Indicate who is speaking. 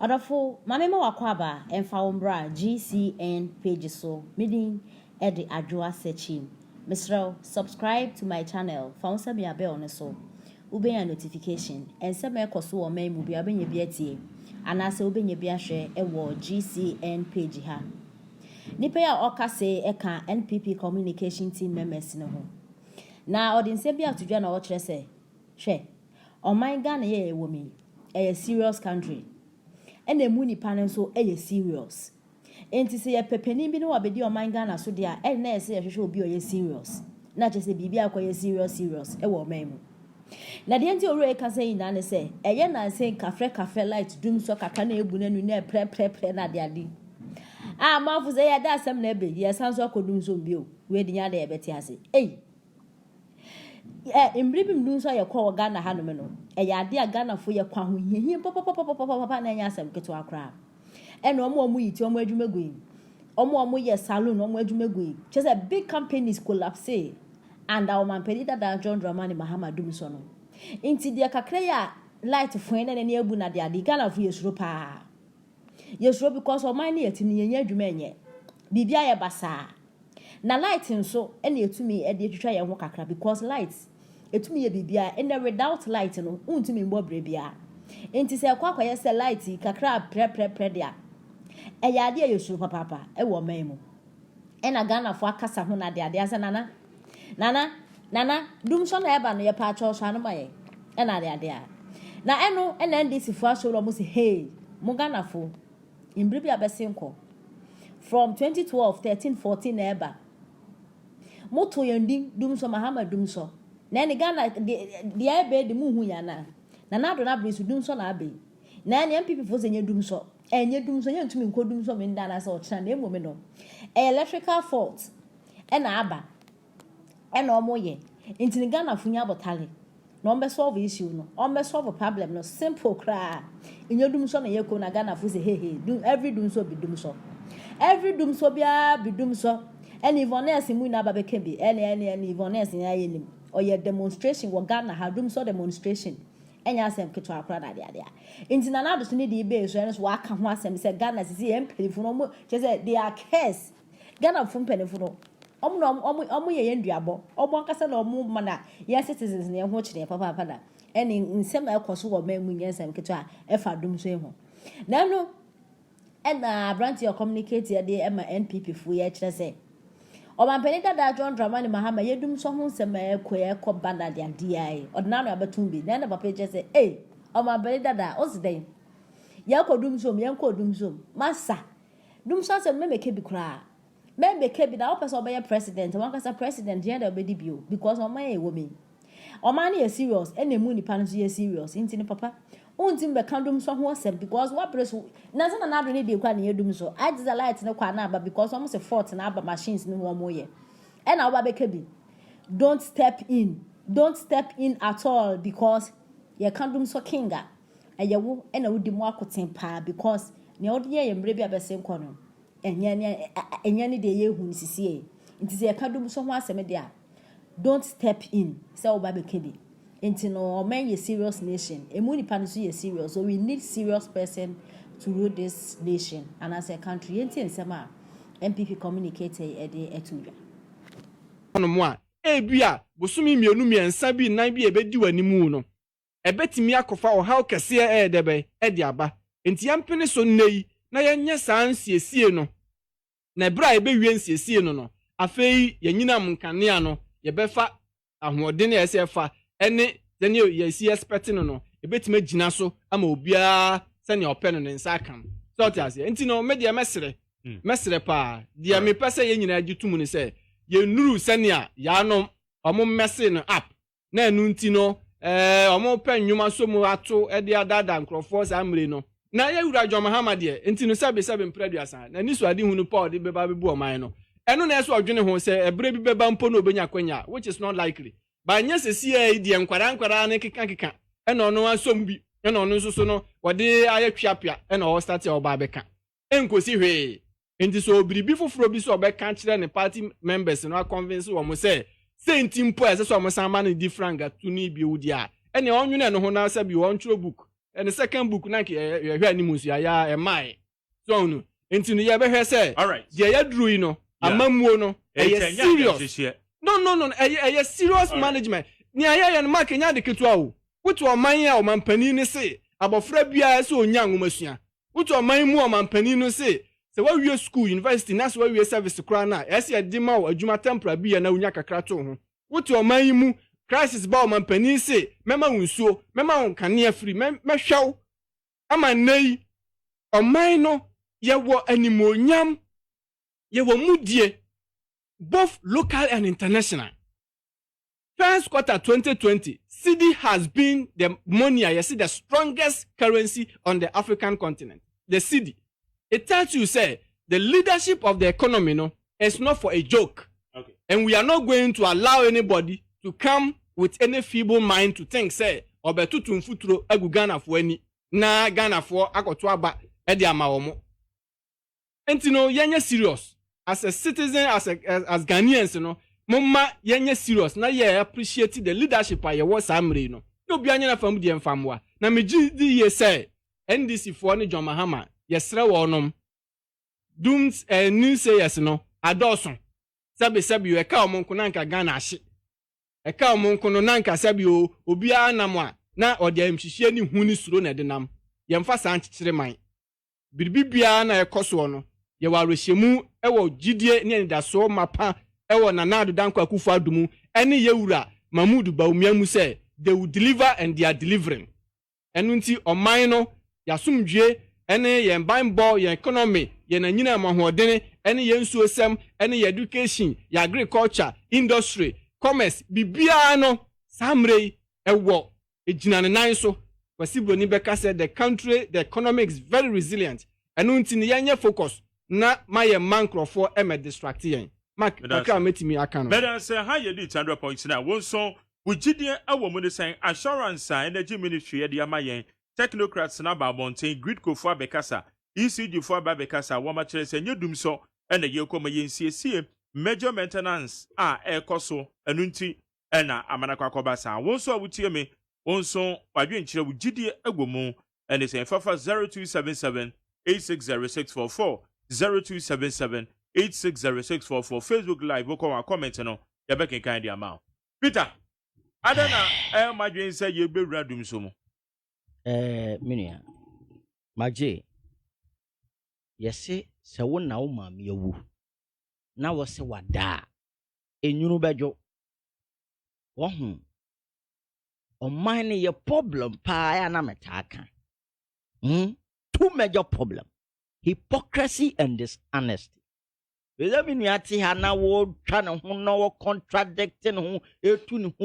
Speaker 1: Odafo mame ma wakwaba emfa wombra GCN page so meeting edi adwoa searching. Mr. Subscribe to my channel. Found some ya bell on so. Ube a notification and some me koso o me mu bia benye bia and as obenye bia hwe e wo GCN page ha. Nipa ya oka se eka NPP communication team members ne ho. Na odinse bia tudwa na wo kire se hwe oman Ghana ye wo mi a serious country. And the moon panel so serious. Enti se ye pepeni bi no wabedi oman Ghana so dia e na se ye hwehwe obi o ye serious. Na je se bibia akwa ye serious e wo man mu. Na de enti ore ka say na ne se eye na se kafre light dum so kaka na ebu na nu na pre na de ade. Ah mafu se ye da asem na ebe ye san so akodum so bi o. We di nya da ye beti ase. Imbribim dun so ye kwa Ghana ha no me no. Ade a Ghana fo ye kwa ho hihie papa na nya asem keto akra. And omo yiti omo adwumagu yi. Omo ye salon omo adwumagu yi. Just a big companies collapse and our man pedida da John Dramani Mahama dum so no. Inti dia kakra ya light fo na ne abu na de ade Ghana fo yesuro pa. Yesuro because o man ne yetimi nya adwuma enye. Bibia ye basa. Na light nso ene etumi e de twitwa ye ho kakra because light etumi ye bibia and without light no untumi mbo brebia. Inti se kwa ye se light kakra pre dia. Eya ade yesuro papa e wo man mu. Ena Ghana fo akasa ho na de ade ase nana dum so na eba no ye pa cho so anu maye ena de ade a na eno ena ndisi fo aso lo mo se hey mo Ghana fo imbribi abesenko from 2012 13 14 na eba moto yendin dum so Mahama dum so na ene Ghana de ebe de mu hu ya na do na brisu dum so na abe na ene MPP fo se nye dum so enye dum so nye ntumi nko dum so me ndana se o kira na emo me no electrical fault ena aba ena omoye intini Ghana funya botale na ombe solve issue no ombe solve problem no simple kra inyo dum so na yeko na Ghana fu se hey do every dum so be dum so every dum so bia be dum so any voness mu na babeke bi any voness ya yenim oye demonstration wo Ghana ha dum so demonstration enya asem keto akra na de intina na do so ni de be so enso aka ho asem se Ghana sisi empelifo no mo che se they are curse Ghana fu mpelifo no omo ye nduabo omo nkasa na omo mana ye citizens ne ho kire papa da eni nsem ekoso wo man mu nyensem keto a efa dum so eho na no na branch your communicate ye de ema NPP fu ye kire se o man penita da John Dramani Mahama ye dum so ho nsem ekọ banda de ade ai odinano abatum bi na papa je se o man penita da o se den ye kodum so ye kodum so masa dum so se me meke bi kura Membe kebi da opese obeye president wan kasa president ye da obedi bio because o man e woman o man e serious ene mu nipa no ye serious inti ni papa unti mbe kandum so ho asem because what press na se na do ne de kwa ne yedum so I just light ne kwa na aba because almost a fault na aba machines ni wo mo ye e na oba be kebi don't step in at all because ye kandum so kinga eye wo e na wodi mu akoten pa because ne odi ye mbre bi abese nko no enyane de ye hu nsisie nti se kadum so ho asem de a don't step in say oba be kebi nti no men ye serious nation emu nipa no so ye serious so we need serious person to rule this nation and as a country nti ensem a MPP communicate e de etudwa
Speaker 2: ono mo a ebia bosumi mienu miensa bi nan bi ebedi wanimu no ebetimi akofa o how kese e debe e de aba nti yampene so nnei na yenye san siesie no na bra ebe wie siesie no afei yenyina mnkane no yebefa ahoɔden na esefa ene zene yesi expect no ebetima gina so ama obia sene opɛ no nsa kan so tiase enti no media mesere pa dia me pese yenyina agitum ni se ye nuru sene a ya no omo messe no app na enu nti no omo pɛ nnwuma so mu ato e dia dada nkrofo sa amre no na ye wura John Mahama de enti no sebe mpraduasa na niso ade hunu Paul de beba bebu oman no eno na eso odwene ho se ebre bi beba mpo na obenya kwanya which is not likely ba nya sesi e die nkwara ne keka eno no asom bi eno no nso so no wode ayatwapia eno o start e oba beka enkosi hwe enti so obiribi foforo bi so obeka kire ne party members no convince wo mo se enti mpo ese so mo san ma no different ga tuni bi wudi a ene onwene no ho na se bi won chro book and the second book na you hear animus ya e mai so no enti no ye be hwe say
Speaker 3: all right
Speaker 2: ye ya duru yi no amamuo no serious no serious management ni aya no mark nya de ketua o wotu oman a omanpani ni se abofra bia se onya ngomasua wotu oman mu omanpani no se wa wie school university na se wa wie service kra na ese de ma o adwuma tempera bia na onya kakra to ho wotu oman mu crisis ba omanpani se mema wunsuo mema wonkane afiri mehwew ama nei oman no ye wo animonyam ye wo mudie both local and international. First quarter 2020, cedi has been the money, I see the strongest currency on the African continent. The cedi. It tells you, say, the leadership of the economy no, is not for a joke.
Speaker 3: Okay.
Speaker 2: And we are not going to allow anybody to come with any feeble mind to think, say, obetutu mfuturo egu Ghana for any, na Ghana for akotwaba edi amawomo. And you know, yenye serious. As a citizen, as Ghanaians, you know, mama yenye serious. Na ye appreciate the leadership of your samre, you know. No be anya na famu di enfamwa. Na me di ye say NDC for ni John Mahama. Yesre wonom. Dooms new say yes no. Adoson. Sabi you eka omonko na nka Ghana ahye. Eka omonko no na nka sabi o obi anam a na ode amhihie ni hu ni suro na de nam. Yemfa san chichire man. Biribibia na ekoso no. Ye wa rehemu ewo gidie ne anidaso mapa ewo nanado danko akufo adumu ene yewura Mahmoud Bawumiamu say they will deliver and they are delivering. Enu nti oman no yasumdwe ene ye mbanbo ye economy ye nanyina mahodene ene ye nsuosem ene ye education ye agriculture industry commerce bibia no samrei ewo ejina ne nan so wasibro ni beka said the country the economy is very resilient. Enu nti ne yenye focus na my mankrofo eme distracting mark kakra metimi aka no
Speaker 3: better say how you did 100 points now one so ugidie awo mu say assurance energy ministry e dia mayen technocrats na ba mountain grid ko fo abekasa ECG fo abekasa wo ma kire say nyedum so e na ye koma yensiesie major maintenance ekoso enunti e na amanakwa kobasa won so awutie me won so wadwenkire ugidie agomu and they say fafa 0277 860644 0277-860644 Facebook Live. Woko wa comment no. Yabeke kan di amount. Peter, adana madwen say ye be radum so mo.
Speaker 4: Minia. Magje. Yese se wo na wo ma me awu. Na wo se wada. Enyunu bejo. Wo hu. O man ye problem pa ya na metaka. Two major problems. Hypocrisy and dishonesty. Whether me ni ati hana wo try na ho no contradicting ho etu ni ho